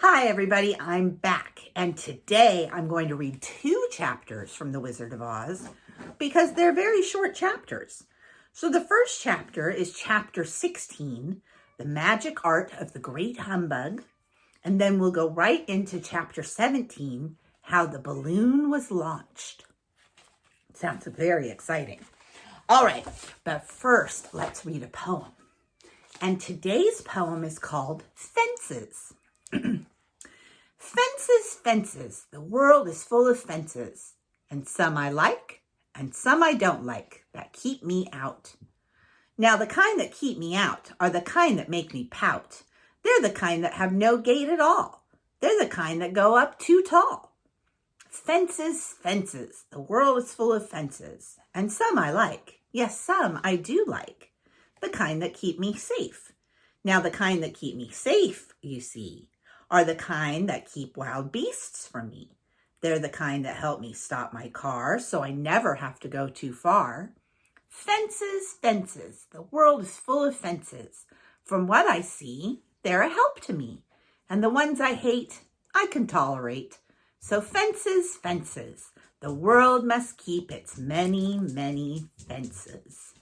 Hi everybody, I'm back, and today I'm going to read 2 chapters from The Wizard of Oz because they're very short chapters. So the first chapter is chapter 16, The Magic Art of the Great Humbug, and then we'll go right into chapter 17, How the Balloon Was Launched. Sounds very exciting. All right, but first let's read a poem. And today's poem is called Fences. Fences, fences, the world is full of fences, and some I like, and some I don't like, that keep me out. Now the kind that keep me out are the kind that make me pout. They're the kind that have no gate at all. They're the kind that go up too tall. Fences, fences, the world is full of fences, and some I like, yes, some I do like, the kind that keep me safe. Now the kind that keep me safe, you see, are the kind that keep wild beasts from me. They're the kind that help me stop my car so I never have to go too far. Fences, fences, the world is full of fences. From what I see, they're a help to me. And the ones I hate, I can tolerate. So fences, fences, the world must keep its many, many fences.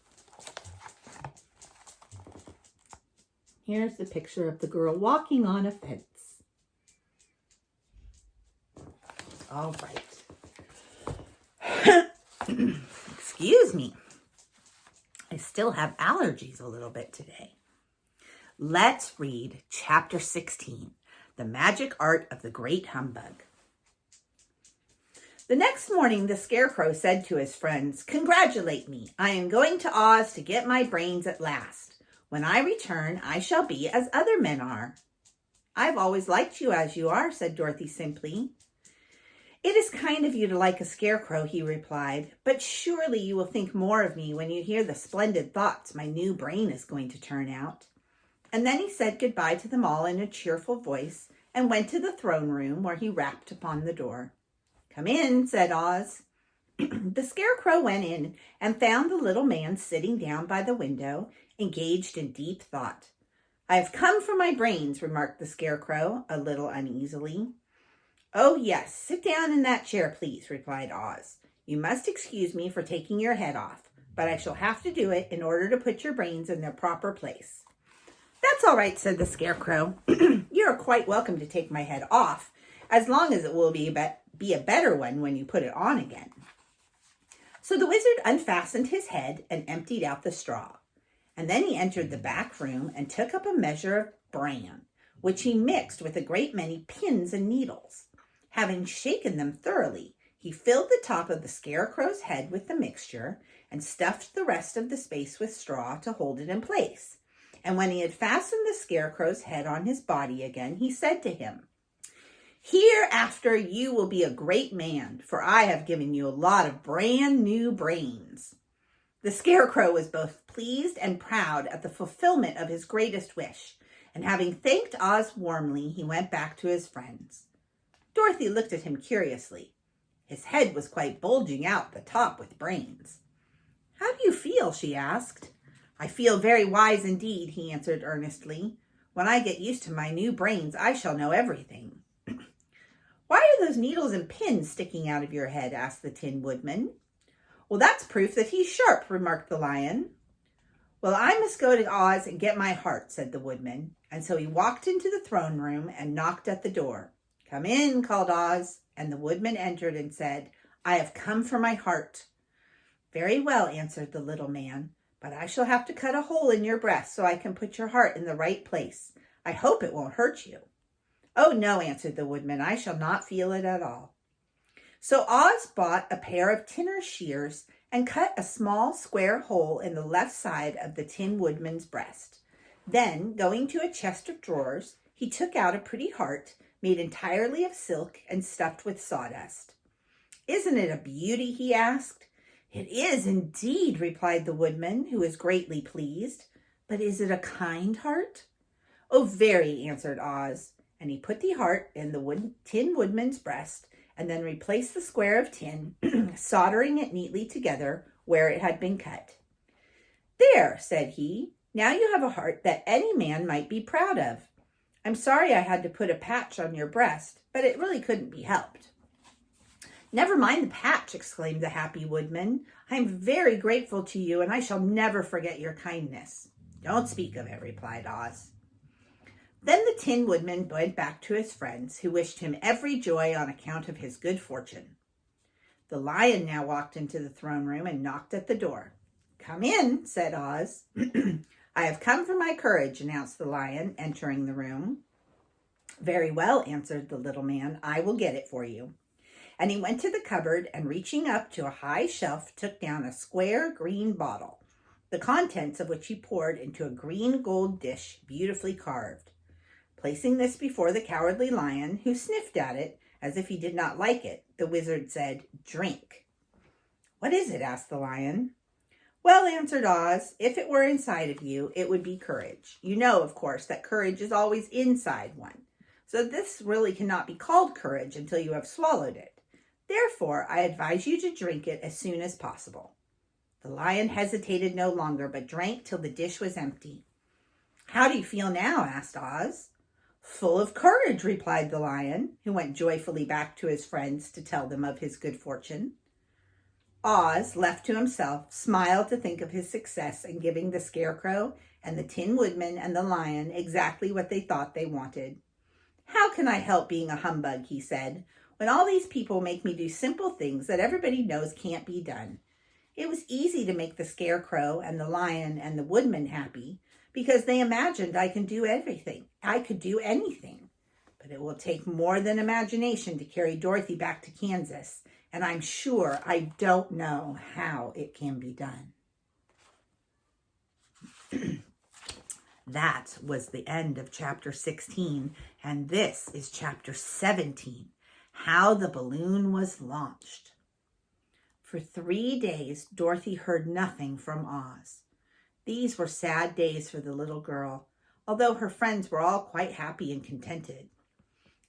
Here's the picture of the girl walking on a fence. All right. Excuse me. I still have allergies a little bit today. Let's read chapter 16, The Magic Art of the Great Humbug. The next morning, the Scarecrow said to his friends, "Congratulate me. I am going to Oz to get my brains at last. When I return, I shall be as other men are." "I've always liked you as you are," said Dorothy simply. "It is kind of you to like a scarecrow," he replied, "but surely you will think more of me when you hear the splendid thoughts my new brain is going to turn out." And then he said goodbye to them all in a cheerful voice and went to the throne room where he rapped upon the door. "Come in," said Oz. The Scarecrow went in and found the little man sitting down by the window, engaged in deep thought. "I have come for my brains," remarked the Scarecrow, a little uneasily. "Oh, yes, sit down in that chair, please," replied Oz. "You must excuse me for taking your head off, but I shall have to do it in order to put your brains in their proper place." "That's all right," said the Scarecrow. "You are quite welcome to take my head off, as long as it will be a better one when you put it on again." So the wizard unfastened his head and emptied out the straw. And then he entered the back room and took up a measure of bran, which he mixed with a great many pins and needles. Having shaken them thoroughly, he filled the top of the Scarecrow's head with the mixture and stuffed the rest of the space with straw to hold it in place. And when he had fastened the Scarecrow's head on his body again, he said to him, "Hereafter you will be a great man, for I have given you a lot of brand new brains." The Scarecrow was both pleased and proud at the fulfillment of his greatest wish, and having thanked Oz warmly, he went back to his friends. Dorothy looked at him curiously. His head was quite bulging out the top with brains. "How do you feel?" she asked. "I feel very wise indeed," he answered earnestly. "When I get used to my new brains, I shall know everything." "Why are those needles and pins sticking out of your head?" asked the Tin Woodman. "Well, that's proof that he's sharp," remarked the Lion. "Well, I must go to Oz and get my heart," said the Woodman. And so he walked into the throne room and knocked at the door. "Come in," called Oz, and the Woodman entered and said, "I have come for my heart." "Very well," answered the little man, "but I shall have to cut a hole in your breast so I can put your heart in the right place. I hope it won't hurt you." "Oh, no," answered the Woodman, "I shall not feel it at all." So Oz bought a pair of tinner's shears and cut a small square hole in the left side of the Tin Woodman's breast. Then, going to a chest of drawers, he took out a pretty heart made entirely of silk and stuffed with sawdust. "Isn't it a beauty?" he asked. "It is indeed," replied the Woodman, who was greatly pleased. "But is it a kind heart?" "Oh, very," answered Oz, and he put the heart in the Tin Woodman's breast and then replaced the square of tin, soldering it neatly together where it had been cut. "There," said he, "now you have a heart that any man might be proud of." I'm sorry I had to put a patch on your breast, but it really couldn't be helped." "Never mind the patch," exclaimed the happy woodman. "I am very grateful to you, and I shall never forget your kindness." "Don't speak of it," replied Oz. Then the Tin Woodman went back to his friends, who wished him every joy on account of his good fortune. The Lion now walked into the throne room and knocked at the door. "Come in," said Oz. "I have come for my courage," announced the Lion, entering the room. "Very well," answered the little man. "I will get it for you." And he went to the cupboard and, reaching up to a high shelf, took down a square green bottle, the contents of which he poured into a green gold dish beautifully carved. Placing this before the Cowardly Lion, who sniffed at it as if he did not like it, the wizard said, "Drink." "What is it?" asked the Lion. "Well," answered Oz, "if it were inside of you, it would be courage. You know, of course, that courage is always inside one. So this really cannot be called courage until you have swallowed it. Therefore, I advise you to drink it as soon as possible." The Lion hesitated no longer, but drank till the dish was empty. "How do you feel now?" asked Oz. "Full of courage," replied the Lion, who went joyfully back to his friends to tell them of his good fortune. Oz, left to himself, smiled to think of his success in giving the Scarecrow and the Tin Woodman and the Lion exactly what they thought they wanted. "How can I help being a humbug," he said, "when all these people make me do simple things that everybody knows can't be done? It was easy to make the Scarecrow and the Lion and the Woodman happy, because they imagined I could do everything. I could do anything. But it will take more than imagination to carry Dorothy back to Kansas, and I'm sure I don't know how it can be done." That was the end of chapter 16, and this is chapter 17, How the Balloon Was Launched. For 3 days, Dorothy heard nothing from Oz. These were sad days for the little girl, although her friends were all quite happy and contented.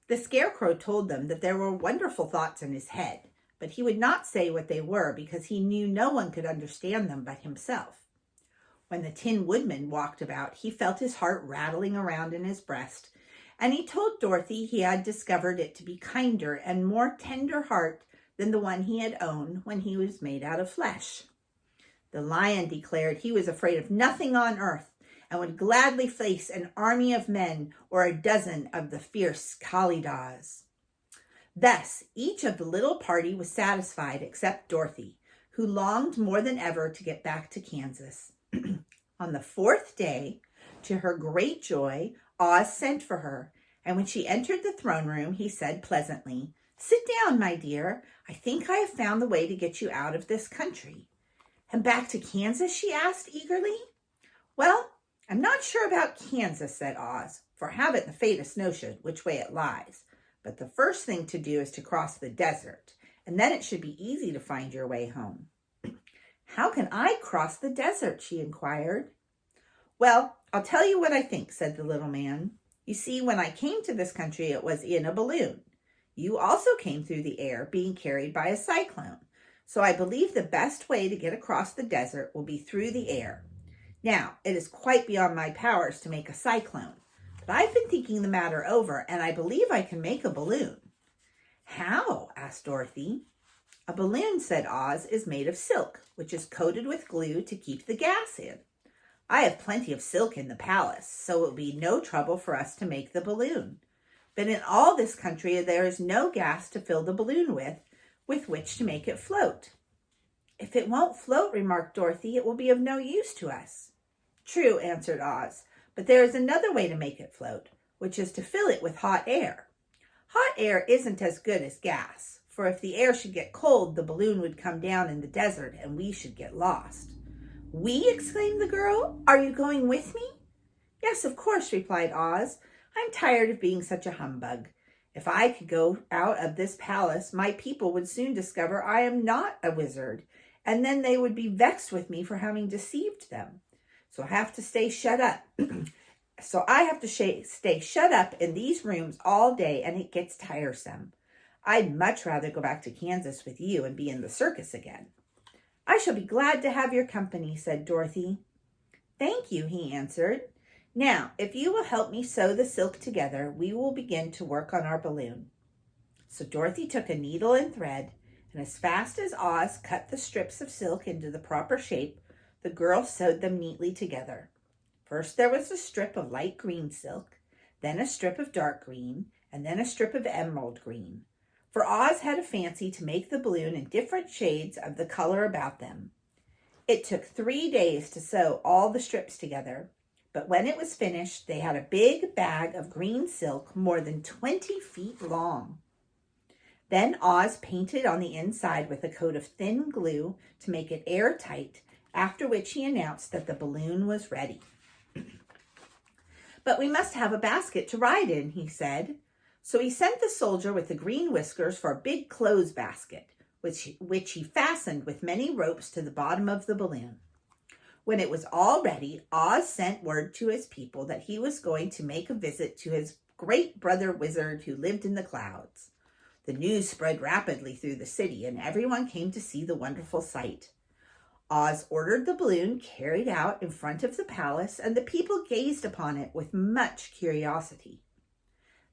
The Scarecrow told them that there were wonderful thoughts in his head, but he would not say what they were because he knew no one could understand them but himself. When the Tin Woodman walked about, he felt his heart rattling around in his breast, and he told Dorothy he had discovered it to be kinder and more tender heart than the one he had owned when he was made out of flesh. The Lion declared he was afraid of nothing on earth and would gladly face an army of men or a dozen of the fierce Kalidas. Thus, each of the little party was satisfied except Dorothy, who longed more than ever to get back to Kansas. On the 4th day, to her great joy, Oz sent for her, and when she entered the throne room, he said pleasantly, "Sit down, my dear. I think I have found the way to get you out of this country." "And back to Kansas?" she asked eagerly. "Well, I'm not sure about Kansas," said Oz, "for I haven't the faintest notion which way it lies. But the first thing to do is to cross the desert, and then it should be easy to find your way home." "How can I cross the desert?" she inquired. "Well, I'll tell you what I think," said the little man. "You see, when I came to this country, it was in a balloon. You also came through the air, being carried by a cyclone. So I believe the best way to get across the desert will be through the air. Now, it is quite beyond my powers to make a cyclone, but I've been thinking the matter over, and I believe I can make a balloon." "How?" asked Dorothy. "A balloon," said Oz, "is made of silk, which is coated with glue to keep the gas in. I have plenty of silk in the palace, so it will be no trouble for us to make the balloon. But in all this country, there is no gas to fill the balloon with which to make it float." "If it won't float," remarked Dorothy, "it will be of no use to us." "True," answered Oz, "but there is another way to make it float, which is to fill it with hot air. Hot air isn't as good as gas, for if the air should get cold, the balloon would come down in the desert and we should get lost." "We?" exclaimed the girl. "Are you going with me?" "Yes, of course," replied Oz. "I'm tired of being such a humbug. If I could go out of this palace, my people would soon discover I am not a wizard, and then they would be vexed with me for having deceived them. So I have to stay shut up. Stay shut up in these rooms all day, and it gets tiresome. I'd much rather go back to Kansas with you and be in the circus again." "I shall be glad to have your company," said Dorothy. "Thank you," he answered. Now, if you will help me sew the silk together, we will begin to work on our balloon. So Dorothy took a needle and thread, and as fast as Oz cut the strips of silk into the proper shape, the girl sewed them neatly together. First there was a strip of light green silk, then a strip of dark green, and then a strip of emerald green. For Oz had a fancy to make the balloon in different shades of the color about them. It took 3 days to sew all the strips together, but when it was finished, they had a big bag of green silk more than 20 feet long. Then Oz painted on the inside with a coat of thin glue to make it airtight, after which he announced that the balloon was ready. But we must have a basket to ride in, he said. So he sent the soldier with the green whiskers for a big clothes basket, which he fastened with many ropes to the bottom of the balloon. When it was all ready, Oz sent word to his people that he was going to make a visit to his great brother wizard who lived in the clouds. The news spread rapidly through the city, and everyone came to see the wonderful sight. Oz ordered the balloon carried out in front of the palace, and the people gazed upon it with much curiosity.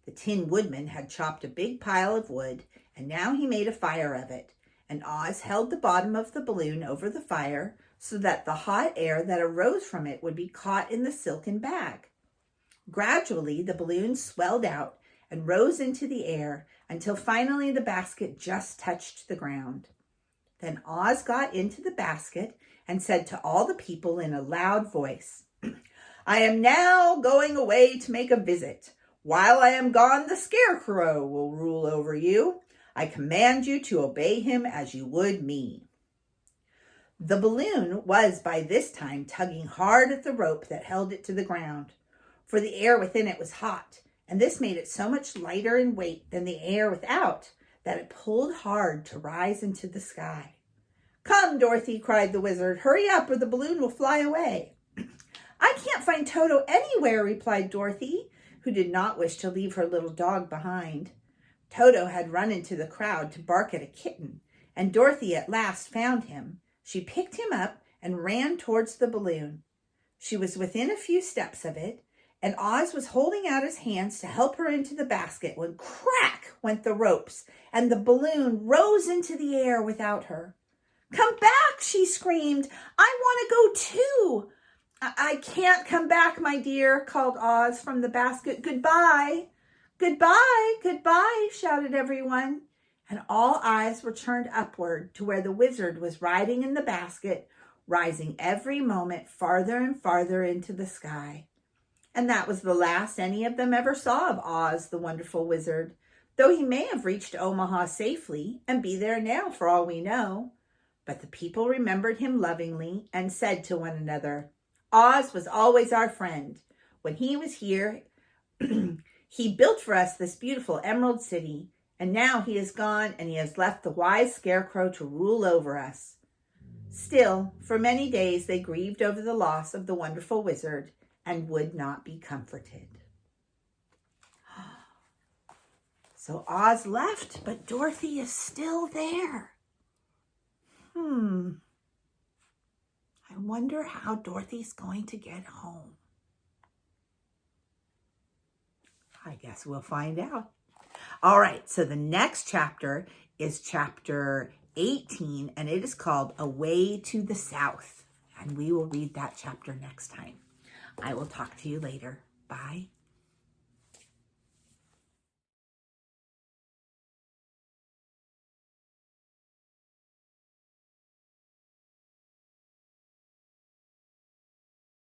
The Tin Woodman had chopped a big pile of wood, and now he made a fire of it, and Oz held the bottom of the balloon over the fire so that the hot air that arose from it would be caught in the silken bag. Gradually, the balloon swelled out and rose into the air until finally the basket just touched the ground. Then Oz got into the basket and said to all the people in a loud voice, "I am now going away to make a visit. While I am gone, the Scarecrow will rule over you. I command you to obey him as you would me." The balloon was by this time tugging hard at the rope that held it to the ground, for the air within it was hot, and this made it so much lighter in weight than the air without that it pulled hard to rise into the sky. "Come, Dorothy," cried the wizard. "Hurry up or the balloon will fly away." "I can't find Toto anywhere," replied Dorothy, who did not wish to leave her little dog behind. Toto had run into the crowd to bark at a kitten, and Dorothy at last found him. She picked him up and ran towards the balloon. She was within a few steps of it, and Oz was holding out his hands to help her into the basket when crack went the ropes, and the balloon rose into the air without her. "Come back," she screamed. "I want to go too." I can't come back, my dear," called Oz from the basket. "Goodbye." "Goodbye, goodbye," shouted everyone, and all eyes were turned upward to where the wizard was riding in the basket, rising every moment farther and farther into the sky. And that was the last any of them ever saw of Oz, the wonderful wizard, though he may have reached Omaha safely and be there now for all we know. But the people remembered him lovingly and said to one another, "Oz was always our friend. When he was here, he built for us this beautiful Emerald City, and now he is gone and he has left the wise Scarecrow to rule over us." Still, for many days they grieved over the loss of the wonderful wizard and would not be comforted. So Oz left, but Dorothy is still there. I wonder how Dorothy's going to get home. I guess we'll find out. All right, so the next chapter is chapter 18, and it is called Away to the South. And we will read that chapter next time. I will talk to you later. Bye.